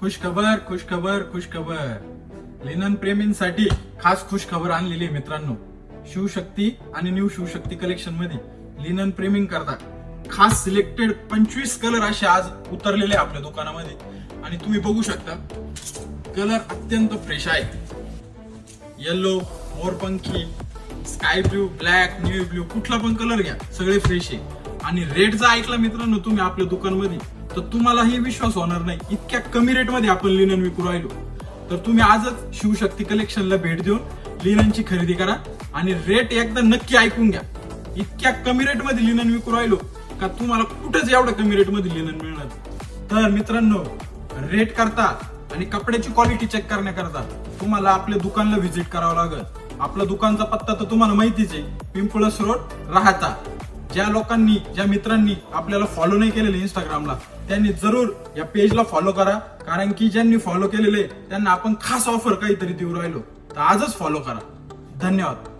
खुशखबर खुशखबर खुशखबर linen प्रेमींसाठी खास खुशखबर आणलेली आहे मित्रांनो. शिवशक्ती आणि न्यू शिवशक्ती कलेक्शन मध्ये लिनन प्रेमिंग करता खास सिलेक्टेड 25 कलर असे आज उतरलेले आहे आपल्या दुकानामध्ये. आणि तुम्ही बघू शकता कलर अत्यंत फ्रेश आहे. येलो, मोरपंखी, sky blue, black, navy blue, कुठला पण कलर घ्या, सगळे फ्रेश आहे. आणि रेट जर ऐकला मित्रांनो तुम्ही आपल्या दुकानमध्ये तर तुम्हालाही विश्वास होणार नाही, इतक्या कमी रेट मध्ये आपण लिनन विकू राहिलो. तर तुम्ही आजच शिवशक्ती कलेक्शनला भेट देऊन लिननची खरेदी करा आणि रेट एकदा नक्की ऐकून घ्या. इतक्या कमी रेट मध्ये लिनन विकू राहिलो का तुम्हाला कुठेच एवढं कमी रेट मध्ये लिनन मिळणार. तर मित्रांनो, रेट करता आणि कपड्याची क्वालिटी चेक करण्याकरता तुम्हाला आपल्या दुकानला व्हिजिट करावं लागेल. आपला दुकानचा पत्ता तर तुम्हाला माहितीच आहे, पिंपळस रोड, राहता. ज्या मित्रांनी आपल्याला फॉलो नाही केलेले इंस्टाग्रामला त्यांनी जरूर या पेजला फॉलो करा, कारण की ज्यांनी फॉलो केलेले त्यांना आपण खास ऑफर काहीतरी देऊ राहिलो. तर आजच फॉलो करा. धन्यवाद.